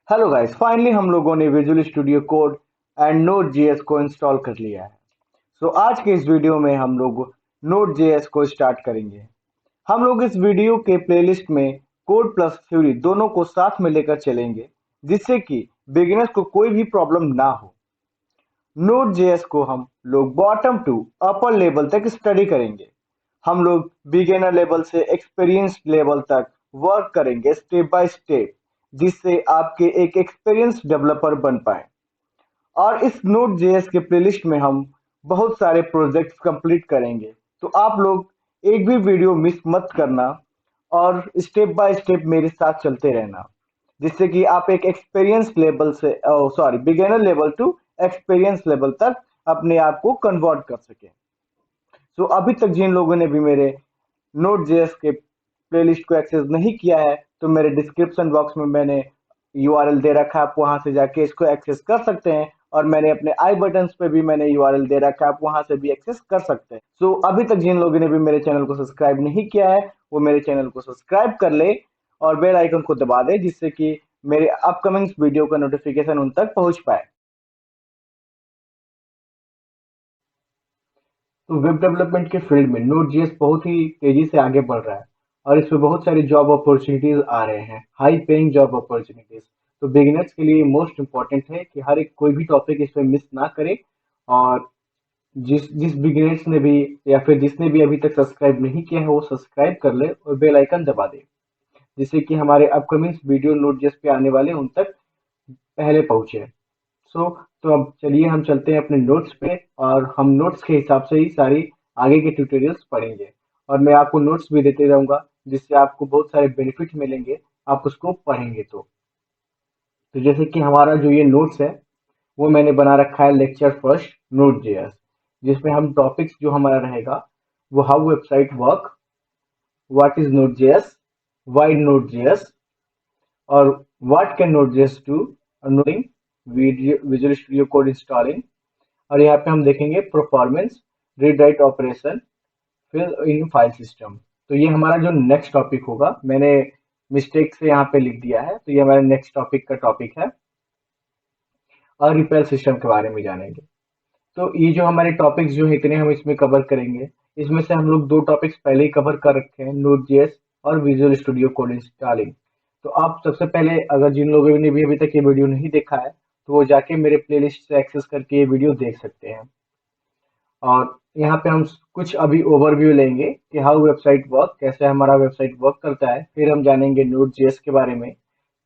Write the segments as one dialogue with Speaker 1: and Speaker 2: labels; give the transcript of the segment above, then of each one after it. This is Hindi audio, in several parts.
Speaker 1: हेलो गाइस, फाइनली हम लोगों ने visual Studio code and node JS को इंस्टॉल कर लिया है। सो आज के इस वीडियो में हम लोग नोड जेएस को स्टार्ट करेंगे। हम लोग इस वीडियो के प्लेलिस्ट में कोड प्लस थ्योरी दोनों को साथ में लेकर चलेंगे, जिससे कि बिगिनर्स को कोई भी प्रॉब्लम ना हो। नोड जेएस को हम लोग बॉटम टू अपर लेवल तक स्टडी करेंगे। हम लोग बिगिनर लेवल से एक्सपीरियंस लेवल तक वर्क करेंगे स्टेप बाय स्टेप, जिससे आपके एक एक्सपीरियंस डेवलपर बन पाए। और इस नोड जेएस के प्लेलिस्ट में हम बहुत सारे प्रोजेक्ट्स कंप्लीट करेंगे। तो आप लोग एक भी वीडियो मिस मत करना और स्टेप बाय स्टेप मेरे साथ चलते रहना, जिससे कि आप एक एक्सपीरियंस लेवल से beginner level to experience level तक अपने आप को कन्वर्ट कर सकें। तो अभी तक जिन लोगों ने भी मेरे नोट जेएस के प्लेलिस्ट को एक्सेस नहीं किया है, तो मेरे डिस्क्रिप्शन बॉक्स में मैंने यूआरएल दे रखा है, आप वहां से जाके इसको एक्सेस कर सकते हैं। और मैंने अपने आई बटन्स पे भी मैंने यूआरएल दे रखा है, आप वहां से भी एक्सेस कर सकते हैं। सो अभी तक जिन लोगों ने भी मेरे चैनल को सब्सक्राइब नहीं किया है, वो मेरे चैनल को सब्सक्राइब कर ले और बेल आइकन को दबा दे, जिससे कि मेरे अपकमिंग वीडियो का नोटिफिकेशन उन तक पहुंच पाए। तो वेब डेवलपमेंट के फील्ड में नोड जेएस बहुत ही तेजी से आगे बढ़ रहा है और इसमें बहुत सारी जॉब अपॉर्चुनिटीज आ रहे हैं, हाई पेइंग जॉब अपॉर्चुनिटीज। तो बिगिनर्स के लिए मोस्ट इम्पोर्टेंट है कि हर एक कोई भी टॉपिक इसमें मिस ना करे। और जिस जिस बिगिनर्स ने भी या फिर जिसने भी अभी तक सब्सक्राइब नहीं किया है, वो सब्सक्राइब कर ले और बेल आइकन दबा दे, जिससे कि हमारे अपकमिंग वीडियो नोट जेएस पे आने वाले उन तक पहले पहुंचे। सो तो अब चलिए हम चलते हैं अपने नोट्स पे और हम नोट्स के हिसाब से ही सारी आगे के ट्यूटोरियल्स पढ़ेंगे। और मैं आपको नोट्स भी देते रहूंगा, जिससे आपको बहुत सारे बेनिफिट मिलेंगे आप उसको पढ़ेंगे तो जैसे कि हमारा जो ये नोट्स है, वो मैंने बना रखा है लेक्चर फर्स्ट नोट जेएस, जिसमें हम टॉपिक्स जो हमारा रहेगा वो how website work, what is Node JS, why Node JS, और what can Node JS do, unloading, Visual Studio Code installing. और यहाँ पे हम देखेंगे performance, read write operation, fill in file system. तो ये हमारा जो नेक्स्ट टॉपिक होगा, मैंने मिस्टेक से यहाँ पे लिख दिया है, तो ये हमारे नेक्स्ट टॉपिक का टॉपिक है। और रिपेयर सिस्टम के बारे में जानेंगे। तो ये जो हमारे टॉपिक्स जो है इतने हम इसमें कवर करेंगे। इसमें से हम लोग दो टॉपिक्स पहले ही कवर कर रखे हैं, नोट जेएस और विजुअल स्टूडियो कोड इंस्टॉलिंग। तो आप सबसे पहले, अगर जिन लोगों ने भी अभी तक ये वीडियो नहीं देखा है, तो वो जाके मेरे प्लेलिस्ट से एक्सेस करके ये वीडियो देख सकते हैं। और यहाँ पे हम कुछ अभी ओवरव्यू लेंगे कि हाउ वेबसाइट वर्क, कैसे हमारा वेबसाइट वर्क करता है। फिर हम जानेंगे नोड जेएस के बारे में।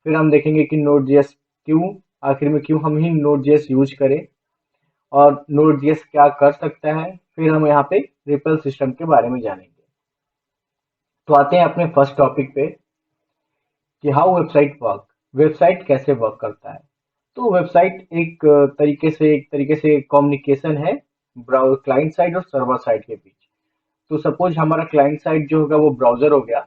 Speaker 1: फिर हम देखेंगे कि नोड जेएस क्यों, आखिर में क्यों हम ही नोड जेएस यूज करें, और नोड जेएस क्या कर सकता है। फिर हम यहाँ पे रिपल सिस्टम के बारे में जानेंगे। तो आते हैं अपने फर्स्ट टॉपिक पे कि हाउ वेबसाइट वर्क, वेबसाइट कैसे वर्क करता है। तो वेबसाइट एक तरीके से कम्युनिकेशन है क्लाइंट साइड और सर्वर साइड के बीच। तो सपोज हमारा क्लाइंट साइड जो होगा वो ब्राउजर हो गया,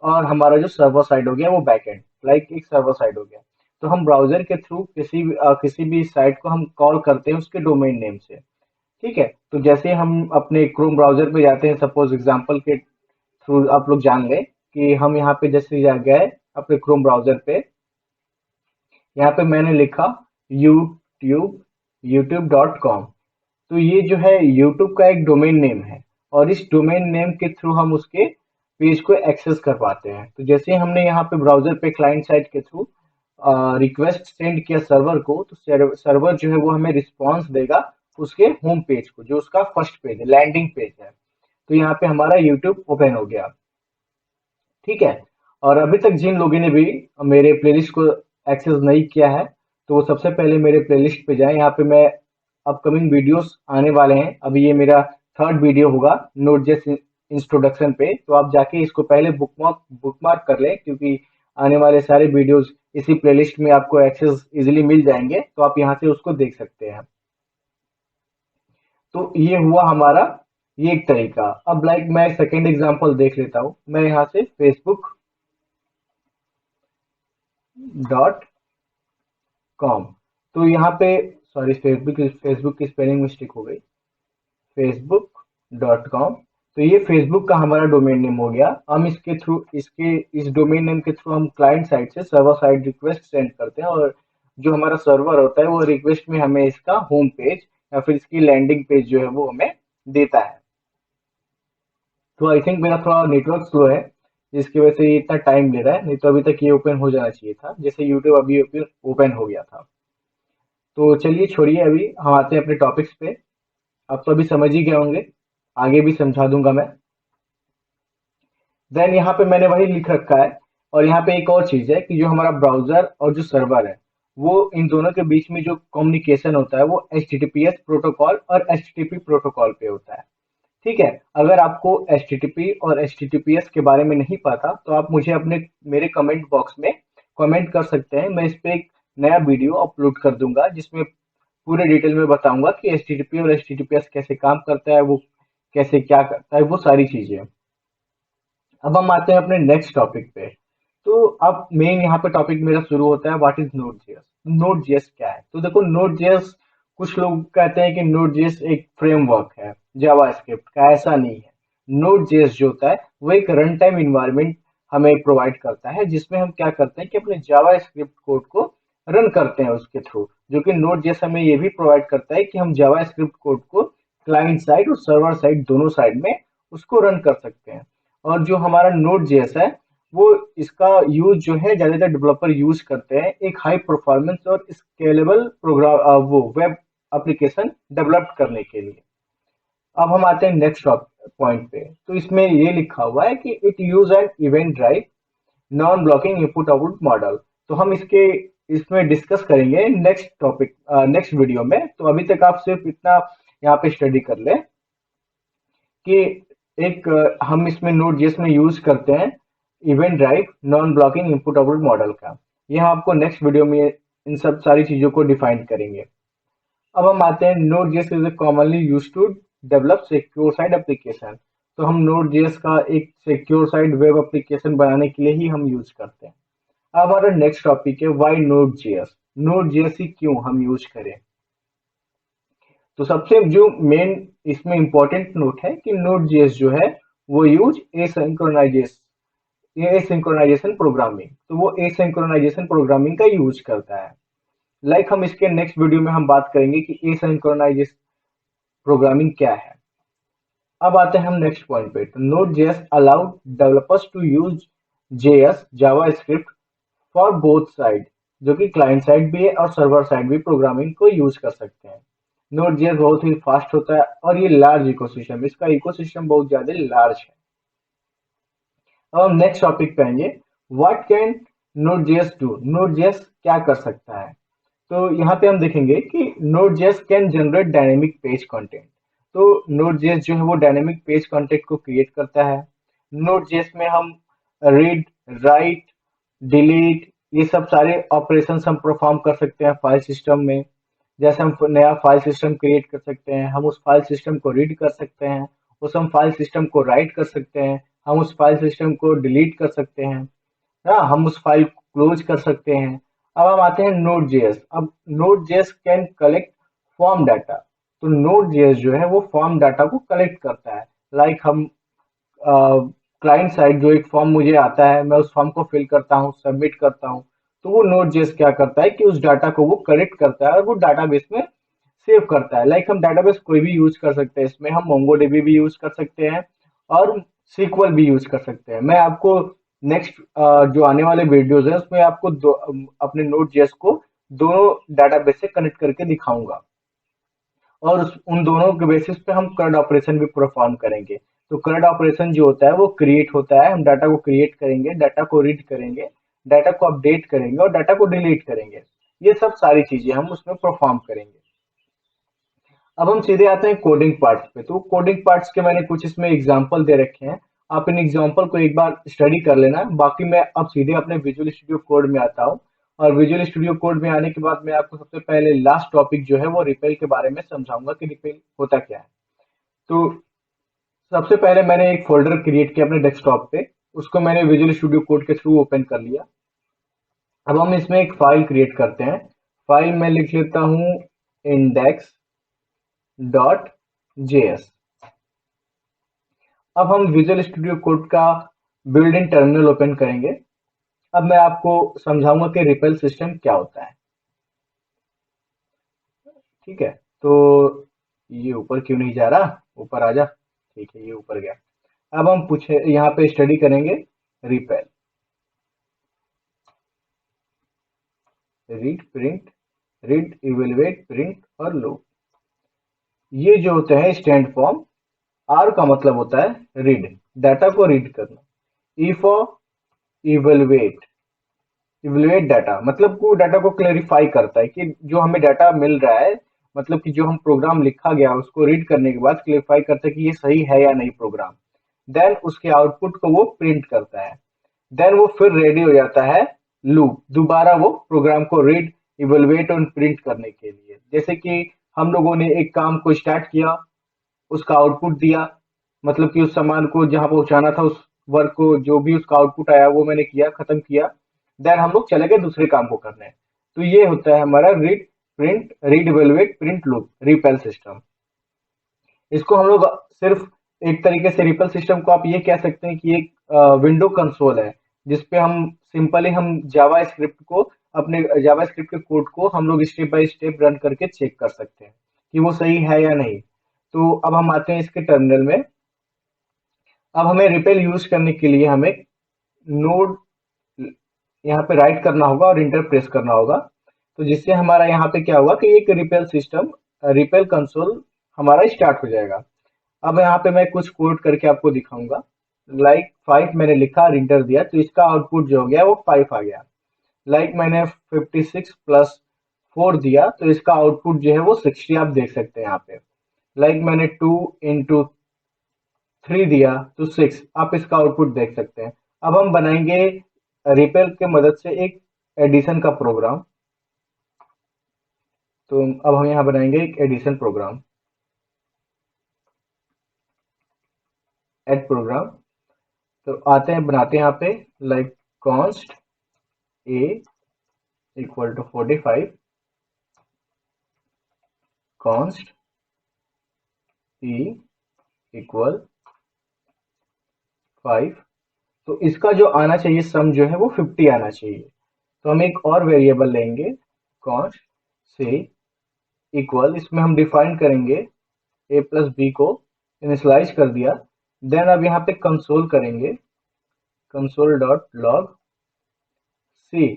Speaker 1: और हमारा जो सर्वर साइड हो गया वो बैकएंड, लाइक एक सर्वर साइड हो गया। तो हम ब्राउजर के थ्रू किसी भी साइट को हम कॉल करते हैं उसके डोमेन नेम से। ठीक है, तो जैसे हम अपने क्रोम ब्राउजर पे जाते हैं, सपोज एग्जांपल के थ्रू आप लोग जान लें कि हम यहाँ पे जैसे जा गए अपने क्रोम ब्राउजर पे, यहाँ पे मैंने लिखा यूट्यूब youtube.com। तो ये जो है यूट्यूब का एक डोमेन नेम है, और इस डोमेन नेम के थ्रू हम उसके पेज को एक्सेस कर पाते हैं। तो जैसे हमने यहाँ पे ब्राउजर पे क्लाइंट साइड के थ्रू रिक्वेस्ट सेंड किया सर्वर को, तो सर्वर जो है वो हमें रिस्पॉन्स देगा उसके होम पेज को, जो उसका फर्स्ट पेज है, लैंडिंग पेज है। तो यहाँ पे हमारा यूट्यूब ओपन हो गया। ठीक है, और अभी तक जिन लोगों ने भी मेरे प्लेलिस्ट को एक्सेस नहीं किया है, तो वो सबसे पहले मेरे प्लेलिस्ट पे जाएं। यहाँ पे मैं अपकमिंग वीडियोस आने वाले हैं, अभी ये मेरा थर्ड वीडियो होगा नोट जेएस इंट्रोडक्शन पे। तो आप जाके इसको पहले बुकमार्क कर लें, क्योंकि आने वाले सारे वीडियोस इसी प्लेलिस्ट में आपको एक्सेस इजीली मिल जाएंगे, तो आप यहाँ से उसको देख सकते हैं। तो ये हुआ हमारा ये एक तरीका। अब लाइक मैं सेकेंड एग्जांपल देख लेता हूँ, मैं यहाँ से facebook.com। तो यहाँ पे, सॉरी, फेसबुक फेसबुक की स्पेलिंग मिस्टेक हो गई, facebook.com। तो ये फेसबुक का हमारा डोमेन नेम हो गया। हम इसके थ्रू इसके इस डोमेन नेम के थ्रू हम क्लाइंट साइड से सर्वर साइड रिक्वेस्ट सेंड करते हैं, और जो हमारा सर्वर होता है वो रिक्वेस्ट में हमें इसका होम पेज या फिर इसकी लैंडिंग पेज जो है वो हमें देता है। तो आई थिंक मेरा थोड़ा नेटवर्क स्लो है, जिसकी वजह से ये इतना टाइम ले रहा है, नहीं तो अभी तक ये ओपन हो जाना चाहिए था, जैसे यूट्यूब अभी ओपन हो गया था। तो चलिए छोड़िए, अभी हम आते हैं अपने टॉपिक्स पे। अब तो अभी समझ ही गए होंगे, आगे भी समझा दूंगा मैं। देन यहाँ पे मैंने वही लिख रखा है। और यहाँ पे एक और चीज है कि जो हमारा ब्राउजर और जो सर्वर है, वो इन दोनों के बीच में जो कम्युनिकेशन होता है वो HTTPS प्रोटोकॉल और HTTP प्रोटोकॉल पे होता है। ठीक है। अगर आपको HTTP और HTTPS के बारे में नहीं पता तो आप मुझे अपने मेरे कमेंट बॉक्स में कमेंट कर सकते हैं। मैं इस पे एक नया वीडियो अपलोड कर दूंगा जिसमें पूरे डिटेल में बताऊंगा कि HTTP और HTTPS कैसे काम करता है, वो कैसे क्या करता है, वो सारी चीजें। अब हम आते हैं अपने नेक्स्ट टॉपिक पे। तो अब मेन यहाँ पे टॉपिक मेरा शुरू होता है, what is node JS. Node JS क्या है? तो देखो, नोड जेएस, कुछ लोग कहते हैं कि नोड जेएस एक फ्रेमवर्क है जावास्क्रिप्ट का। ऐसा नहीं है। नोड जेएस जो होता है वो एक रन टाइम इन्वायरमेंट हमें प्रोवाइड करता है, जिसमें हम क्या करते हैं कि अपने जावास्क्रिप्ट कोड को रन करते हैं उसके थ्रू। जो कि नोड जेएस हमें ये भी प्रोवाइड करता है कि हम जावास्क्रिप्ट कोड को क्लाइंट साइड और सर्वर साइड दोनों साइड में उसको रन कर सकते हैं। और जो हमारा नोड जेएस है, वो इसका यूज जो है ज्यादातर डेवलपर यूज करते हैं एक हाई परफॉर्मेंस और स्केलेबल प्रोग्राम वो वेब एप्लीकेशन डेवलप करने के लिए। अब हम आते हैं नेक्स्ट पॉइंट पे। तो इसमें ये लिखा हुआ है कि it use an event drive non blocking input output model. तो हम इसके इसमें डिस्कस करेंगे नेक्स्ट टॉपिक, नेक्स्ट वीडियो में। तो अभी तक आप सिर्फ इतना यहाँ पे स्टडी कर ले कि एक हम इसमें नोड जेएस में यूज करते हैं event drive non blocking input output model का। ये हम आपको नेक्स्ट वीडियो में इन सब सारी चीजों को डिफाइन करेंगे। अब हम आते हैं, Node JS is commonly use to develop secure side application. तो हम नोड जेएस का एक सिक्योर साइड वेब एप्लीकेशन बनाने के लिए ही हम यूज करते हैं। अब हमारा नेक्स्ट टॉपिक है, why Node JS. Node JS ही क्यों हम यूज करें? तो सबसे जो मेन इसमें इंपॉर्टेंट नोट है कि नोड जेएस जो है वो यूज एसिंक्रोनाइजेशन प्रोग्रामिंग, तो वो एसिंक्रोनाइजेशन प्रोग्रामिंग का यूज करता है। हम इसके नेक्स्ट वीडियो में हम बात करेंगे कि एसिंक्रोनाइजेशन प्रोग्रामिंग क्या है। अब आते हैं हम नेक्स्ट पॉइंट पे। तो Node JS allowed developers to use JS JavaScript for both side, जो कि क्लाइंट साइड भी है और सर्वर साइड भी प्रोग्रामिंग को यूज कर सकते हैं। नोड जेएस बहुत ही फास्ट होता है और ये लार्ज इकोसिस्टम, इसका इकोसिस्टम बहुत ज्यादा लार्ज है। अब हम नेक्स्ट टॉपिक पे आएंगे, what can node JS do. Node JS क्या कर सकता है? तो यहाँ पे हम देखेंगे कि node JS can generate dynamic page content. तो नोड जेएस जो है वो डायनेमिक पेज कंटेंट को क्रिएट करता है। नोड जेएस में हम रीड, राइट, डिलीट, ये सब सारे ऑपरेशंस हम परफॉर्म कर सकते हैं फाइल सिस्टम में। जैसे हम नया फाइल सिस्टम क्रिएट कर सकते हैं, हम उस फाइल सिस्टम को रीड कर सकते हैं, उस हम फाइल सिस्टम को राइट कर सकते हैं, हम उस फाइल सिस्टम को डिलीट कर सकते हैं, हाँ, हम उस फाइल को क्लोज कर सकते हैं। अब हम आते हैं नोड जेएस। अब node JS can collect form data. तो नोड जेएस जो है वो फॉर्म डाटा को कलेक्ट करता है। हम क्लाइंट साइड जो एक फॉर्म मुझे आता है, मैं उस फॉर्म को फिल करता हूँ, सबमिट करता हूँ। तो वो नोड जेएस क्या करता है कि उस डाटा को वो कलेक्ट करता है और वो डाटाबेस में सेव करता है। हम डाटाबेस कोई भी यूज कर सकते हैं, इसमें हम मोंगोडीबी भी यूज कर सकते हैं और सीक्वल भी यूज कर सकते हैं। मैं आपको नेक्स्ट जो आने वाले वीडियोस है उसमें आपको अपने नोड जेएस को दोनों डाटाबेस से कनेक्ट करके दिखाऊंगा, और उन दोनों के बेसिस पे हम करंट ऑपरेशन भी परफॉर्म करेंगे। तो करंट ऑपरेशन जो होता है वो क्रिएट होता है, हम डाटा को क्रिएट करेंगे, डाटा को रीड करेंगे, डाटा को अपडेट करेंगे और डाटा को डिलीट करेंगे। ये सब सारी चीजें हम उसमें परफॉर्म करेंगे। अब हम सीधे आते हैं कोडिंग पार्ट्स पे। तो कोडिंग पार्ट्स के मैंने कुछ इसमें एग्जांपल दे रखे हैं, आप इन एग्जांपल को एक बार स्टडी कर लेना। बाकी मैं अब सीधे अपने विजुअल स्टूडियो कोड में आता हूँ, और विजुअल स्टूडियो कोड में आने के बाद मैं आपको सबसे पहले लास्ट टॉपिक जो है वो रिपेल के बारे में समझाऊंगा कि रिपेल होता क्या है। तो सबसे पहले मैंने एक फोल्डर क्रिएट किया अपने डेस्कटॉप पे, उसको मैंने विजुअल स्टूडियो कोड के थ्रू ओपन कर लिया। अब हम इसमें एक फाइल क्रिएट करते हैं। फाइल में लिख लेता हूँ index.js। अब हम विजुअल स्टूडियो कोड का बिल्ड इन टर्मिनल ओपन करेंगे। अब मैं आपको समझाऊंगा कि रिपल सिस्टम क्या होता है। ठीक है, तो ये ऊपर क्यों नहीं जा रहा, ऊपर आ जा। ठीक है, ये ऊपर गया। अब हम पूछे यहाँ पे स्टडी करेंगे repel, read, print, read, evaluate, print और लूप। ये जो होते हैं स्टैंड फॉर्म। आर का मतलब होता है रीड, डाटा को रीड करना। E for evaluate, evaluate data मतलब वो डाटा को क्लेरिफाई करता है कि जो हमें डाटा मिल रहा है, मतलब कि जो हम प्रोग्राम लिखा गया उसको रीड करने के बाद क्लेरिफाई करता है कि ये सही है या नहीं प्रोग्राम। देन उसके आउटपुट को वो प्रिंट करता है। देन वो फिर रेडी हो जाता है लूप, दोबारा वो प्रोग्राम को रीड, इवेलुएट और प्रिंट करने के लिए। जैसे कि हम लोगों ने एक काम को स्टार्ट किया, उसका आउटपुट दिया, मतलब कि उस सामान को जहां पहुंचाना था, उस वर्क को जो भी उसका आउटपुट आया वो मैंने किया, खत्म किया। देन हम लोग चले गए दूसरे काम को करने। तो ये होता है हमारा read, print, read, evaluate, print loop, repel system. इसको हम लोग सिर्फ एक तरीके से रिपल सिस्टम को आप ये कह सकते हैं कि एक विंडो कंसोल है, जिसपे हम सिंपली हम जावा स्क्रिप्ट को, अपने जावा स्क्रिप्ट के कोड को हम लोग स्टेप बाय स्टेप रन करके चेक कर सकते हैं कि वो सही है या नहीं। तो अब हम आते हैं इसके टर्मिनल में। अब हमें रिपेल यूज करने के लिए हमें नोड यहाँ पे राइट करना होगा और इंटर प्रेस करना होगा। तो जिससे हमारा यहाँ पे क्या होगा कि एक रिपेल सिस्टम, रिपेल कंसोल हमारा स्टार्ट हो जाएगा। अब यहाँ पे मैं कुछ कोड करके आपको दिखाऊंगा। लाइक 5 मैंने लिखा और इंटर दिया तो इसका आउटपुट जो हो गया वो 5 आ गया। लाइक मैंने 56 प्लस 4 दिया तो इसका आउटपुट जो है वो 60 आप देख सकते हैं यहाँ पे। लाइक मैंने 2 इंटू 3 दिया तो 6, आप इसका आउटपुट देख सकते हैं। अब हम बनाएंगे रिपेल के मदद से एक एडिशन का प्रोग्राम। तो अब हम यहाँ बनाएंगे एक एडिशन प्रोग्राम, एड प्रोग्राम। तो आते हैं बनाते हैं यहाँ पे, like const a equal to 45, const e equal 5। तो इसका जो आना चाहिए सम जो है वो 50 आना चाहिए। तो हम एक और वेरिएबल लेंगे, कॉन्स्ट से इक्वल, इसमें हम डिफाइन करेंगे ए प्लस बी को इनिशियलाइज कर दिया। देन अब यहाँ पे कंसोल करेंगे, कंसोल डॉट लॉग सी।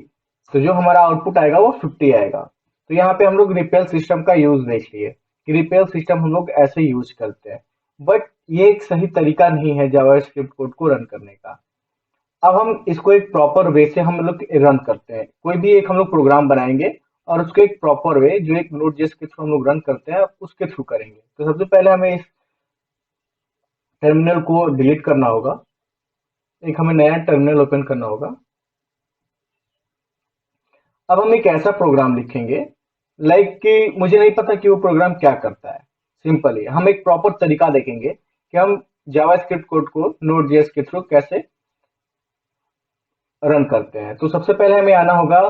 Speaker 1: तो जो हमारा आउटपुट आएगा वो 50 आएगा। तो यहाँ पे हम लोग रिपेल सिस्टम का यूज देख लिए कि रिपेल सिस्टम हम लोग ऐसे यूज करते हैं। बट ये एक सही तरीका नहीं है जावास्क्रिप्ट कोड को रन करने का। अब हम इसको एक प्रॉपर वे से हम लोग रन करते हैं। कोई भी एक हम लोग प्रोग्राम बनाएंगे और उसको एक प्रॉपर वे, जो एक नोड जेएस के थ्रू हम लोग रन करते हैं, उसके थ्रू करेंगे। तो सबसे पहले हमें इस टर्मिनल को डिलीट करना होगा, एक हमें नया टर्मिनल ओपन करना होगा। अब हम एक ऐसा प्रोग्राम लिखेंगे, लाइक कि मुझे नहीं पता कि वो प्रोग्राम क्या करता है। सिंपली हम एक प्रॉपर तरीका देखेंगे कि हम जावास्क्रिप्ट कोड को नोड जेएस के थ्रू कैसे रन करते हैं। तो सबसे पहले हमें आना होगा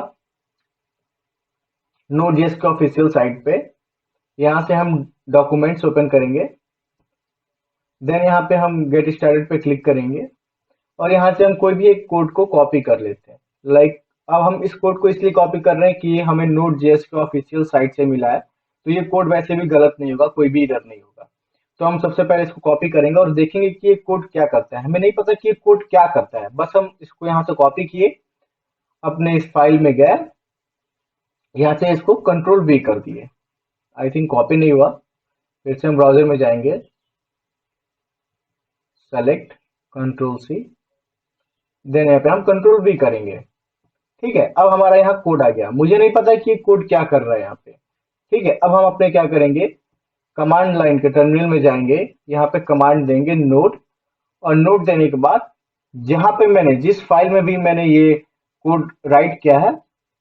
Speaker 1: नोड जेएस के ऑफिशियल साइट पे। यहाँ से हम डॉक्यूमेंट्स ओपन करेंगे। देन यहाँ पे हम गेट स्टार्टेड पे क्लिक करेंगे और यहाँ से हम कोई भी एक कोड को कॉपी कर लेते हैं। लाइक अब हम इस कोड को इसलिए कॉपी कर रहे हैं कि ये हमें नोड जेएस के ऑफिशियल साइट से मिला है। तो ये कोड वैसे भी गलत नहीं होगा, कोई भी एरर नहीं होगा। तो हम सबसे पहले इसको कॉपी करेंगे और देखेंगे कि ये कोड क्या करता है। हमें नहीं पता कि ये कोड क्या करता है, बस हम इसको यहाँ से कॉपी किए, अपने इस फाइल में गए, यहाँ से इसको कंट्रोल वी कर दिए। आई थिंक कॉपी नहीं हुआ। फिर से हम ब्राउजर में जाएंगे, सेलेक्ट, कंट्रोल सी, देन यहाँ पे हम कंट्रोल वी करेंगे। ठीक है, अब हमारा यहाँ कोड आ गया। मुझे नहीं पता कि ये कोड क्या कर रहा है यहाँ पे। ठीक है, अब हम अपने क्या करेंगे, कमांड लाइन के टर्मिनल में जाएंगे, यहाँ पे कमांड देंगे नोड, और नोड देने के बाद जहां पे मैंने जिस फाइल में भी मैंने ये कोड राइट किया है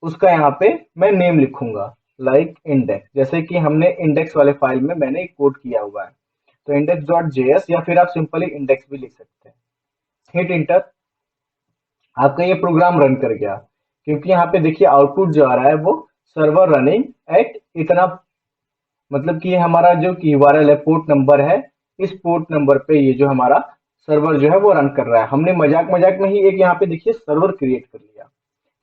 Speaker 1: उसका यहाँ पे मैं नेम लिखूंगा, लाइक इंडेक्स। जैसे कि हमने इंडेक्स वाले फाइल में मैंने एक कोड किया हुआ है, तो इंडेक्स डॉट जेएस, या फिर आप सिंपली इंडेक्स भी लिख सकते हैं। हिट इंटर, आपका ये प्रोग्राम रन कर गया। क्योंकि यहाँ पे देखिए आउटपुट जो आ रहा है वो सर्वर रनिंग एट इतना, मतलब कि ये हमारा जो यूआरएल है, पोर्ट नंबर है, इस पोर्ट नंबर पे ये जो हमारा सर्वर जो है वो रन कर रहा है। हमने मजाक मजाक में ही एक यहाँ पे देखिए सर्वर क्रिएट कर लिया।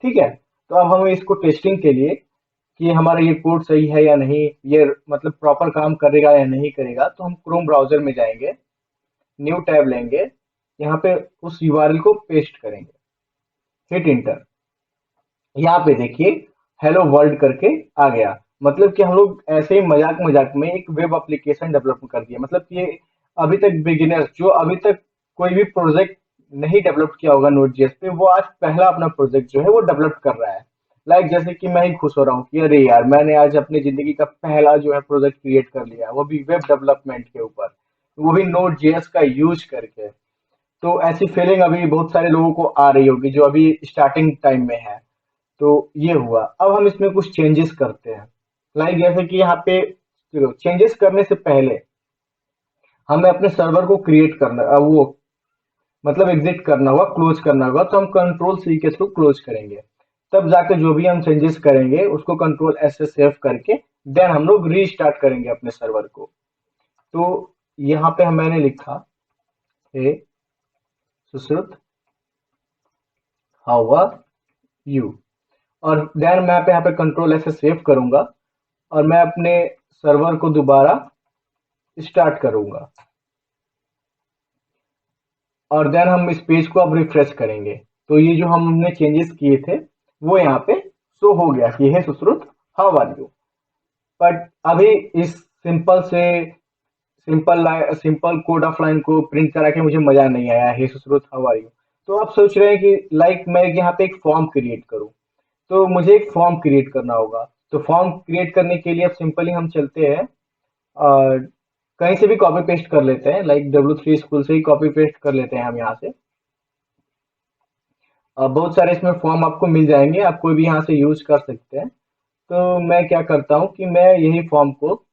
Speaker 1: ठीक है, तो अब हमें इसको टेस्टिंग के लिए कि हमारा ये कोड सही है या नहीं, ये मतलब प्रॉपर काम करेगा या नहीं करेगा, तो हम क्रोम ब्राउजर में जाएंगे, न्यू टैब लेंगे, यहाँ पे उस यूआरएल को पेस्ट करेंगे, हिट इंटर। यहाँ पे देखिए हेलो वर्ल्ड करके आ गया। मतलब कि हम लोग ऐसे ही मजाक मजाक में एक वेब एप्लीकेशन डेवलप कर दिया। मतलब कि ये अभी तक बिगिनर्स जो अभी तक कोई भी प्रोजेक्ट नहीं डेवलप किया होगा नोड जेएस पे, वो आज पहला अपना प्रोजेक्ट जो है वो डेवलप कर रहा है। लाइक जैसे कि मैं ही खुश हो रहा हूँ कि अरे यार मैंने आज अपनी जिंदगी का पहला जो है प्रोजेक्ट क्रिएट कर लिया, वो भी वेब डेवलपमेंट के ऊपर, वो भी नोड जेएस का यूज करके। तो ऐसी फीलिंग अभी बहुत सारे लोगों को आ रही होगी जो अभी स्टार्टिंग टाइम में है। तो ये हुआ। अब हम इसमें कुछ चेंजेस करते हैं। लाइक जैसे कि यहाँ पे चेंजेस करने से पहले हमें अपने सर्वर को क्रिएट करना वो मतलब एग्जिट करना होगा, क्लोज करना होगा। तो हम कंट्रोल सी के थ्रू क्लोज करेंगे। तब जाके जो भी हम चेंजेस करेंगे उसको कंट्रोल एस से सेव करके देन हम लोग रीस्टार्ट करेंगे अपने सर्वर को। तो यहाँ पे मैंने लिखा हे सुश्रुत हाउ आर यू, और देन मैं यहाँ पे कंट्रोल एस से सेव करूंगा और मैं अपने सर्वर को दोबारा स्टार्ट करूंगा। और देन हम इस पेज को अब रिफ्रेश करेंगे। तो ये जो हमने चेंजेस किए थे वो यहाँ पे शो हो गया कि hey Sushrut how are you. But अभी इस सिंपल कोड ऑफ लाइन को प्रिंट करा के मुझे मजा नहीं आया, hey Sushrut how are you. तो आप सोच रहे हैं कि लाइक मैं यहाँ पे एक फॉर्म क्रिएट करूँ, तो मुझे एक फॉर्म क्रिएट करना होगा। तो फॉर्म क्रिएट करने के लिए अब सिंपली हम चलते हैं और कहीं से भी कॉपी पेस्ट कर लेते हैं, लाइक W3 स्कूल से ही कॉपी पेस्ट कर लेते हैं हम यहाँ से। बहुत सारे इसमें फॉर्म आपको मिल जाएंगे, आप कोई भी यहाँ से यूज कर सकते हैं। तो मैं क्या करता हूँ कि मैं यही फॉर्म को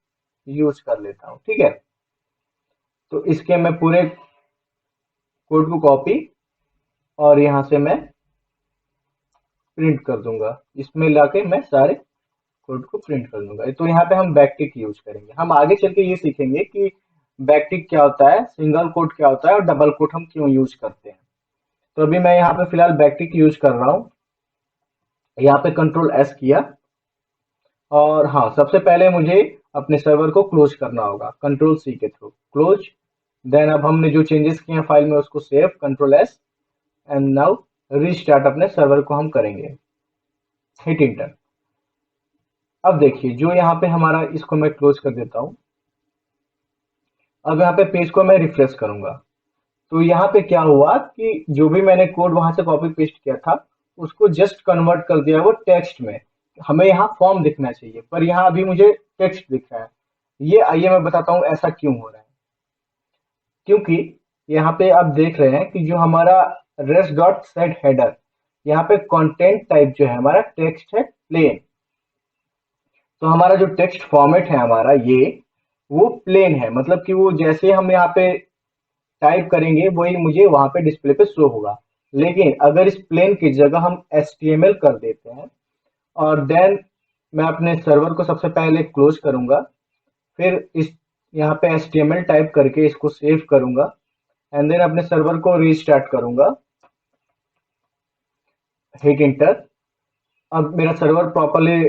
Speaker 1: यूज कर लेता हूँ। ठीक है, तो इसके मैं पूरे कोड को कॉपी और यहाँ से मैं प्रिंट कर दूंगा, इसमें लाके मैं सारे कोड को प्रिंट कर दूंगा। तो यहाँ पे हम बैकटिक यूज करेंगे। हम आगे चल के ये सीखेंगे कि बैकटिक क्या होता है, सिंगल कोट क्या होता है और डबल कोट हम क्यों यूज करते हैं। तो अभी मैं यहाँ पे फिलहाल बैकटिक यूज कर रहा हूँ। यहाँ पे कंट्रोल एस किया और हाँ, सबसे पहले मुझे अपने सर्वर को क्लोज करना होगा कंट्रोल सी के थ्रू क्लोज। देन अब हमने जो चेंजेस किए हैं फाइल में उसको save control S and now restart अपने सर्वर को हम करेंगे, हिट इंटर। अब देखिए जो यहाँ पे हमारा, इसको मैं क्लोज कर देता हूँ। अब यहाँ पे पेज को मैं रिफ्रेश करूंगा। तो यहाँ पे क्या हुआ कि जो भी मैंने कोड वहां से कॉपी पेस्ट किया था उसको जस्ट कन्वर्ट कर दिया वो टेक्स्ट में। हमें यहाँ फॉर्म दिखना चाहिए पर यहाँ अभी मुझे टेक्स्ट दिख रहा है। ये आइए मैं बताता हूँ ऐसा क्यों हो रहा है। क्योंकि यहाँ पे आप देख रहे हैं कि जो हमारा रेस्ट डॉट सेट हेडर, यहाँ पे कंटेंट टाइप जो है हमारा टेक्स्ट है प्लेन। तो हमारा जो टेक्स्ट फॉर्मेट है हमारा ये वो प्लेन है, मतलब कि वो जैसे हम यहाँ पे टाइप करेंगे वही मुझे वहां पे डिस्प्ले पे शो होगा। लेकिन अगर इस प्लेन की जगह हम HTML कर देते हैं और देन मैं अपने सर्वर को सबसे पहले क्लोज करूंगा, फिर इस यहाँ पे HTML टाइप करके इसको सेव करूंगा एंड देन अपने सर्वर को रीस्टार्ट करूंगा, हिट इंटर। अब मेरा सर्वर प्रॉपरली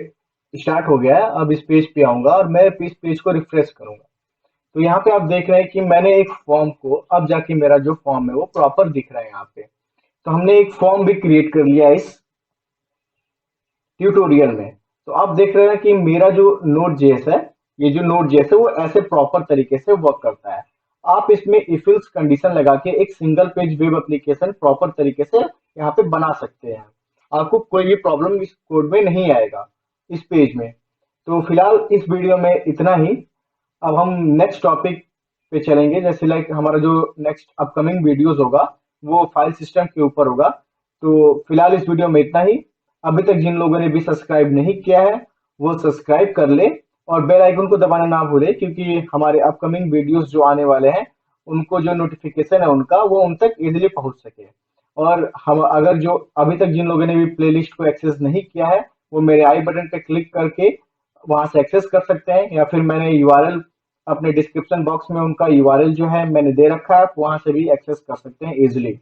Speaker 1: स्टार्ट हो गया है। अब इस पेज पे आऊंगा और मैं इस पेज को रिफ्रेश करूंगा। तो यहाँ पे आप देख रहे हैं कि मैंने एक फॉर्म को, अब जाके मेरा जो फॉर्म है वो प्रॉपर दिख रहा है यहाँ पे। तो हमने एक फॉर्म भी क्रिएट कर लिया इस ट्यूटोरियल में। तो आप देख रहे हैं कि मेरा जो नोड जेएस है, ये जो नोड जेएस है वो ऐसे प्रॉपर तरीके से वर्क करता है। आप इसमें इफ एल्स कंडीशन लगा के एक single page web application proper तरीके से यहाँ पे बना सकते हैं। आपको कोई भी प्रॉब्लम इस कोड में नहीं आएगा, इस पेज में। तो फिलहाल इस वीडियो में इतना ही। अब हम नेक्स्ट टॉपिक पे चलेंगे, जैसे लाइक हमारा जो नेक्स्ट अपकमिंग वीडियोस होगा वो फाइल सिस्टम के ऊपर होगा। तो फिलहाल इस वीडियो में इतना ही। अभी तक जिन लोगों ने भी सब्सक्राइब नहीं किया है वो सब्सक्राइब कर ले और बेल आइकन को दबाना ना भूले, क्योंकि हमारे अपकमिंग वीडियोस जो आने वाले हैं उनको जो नोटिफिकेशन है उनका वो उन तक इजीली पहुंच सके। और हम अगर जो अभी तक जिन लोगों ने भी प्लेलिस्ट को एक्सेस नहीं किया है वो मेरे आई बटन पे क्लिक करके वहां से एक्सेस कर सकते हैं, या फिर मैंने यूआरएल अपने डिस्क्रिप्शन बॉक्स में उनका यूआरएल जो है मैंने दे रखा है, आप वहां से भी एक्सेस कर सकते हैं इजिली।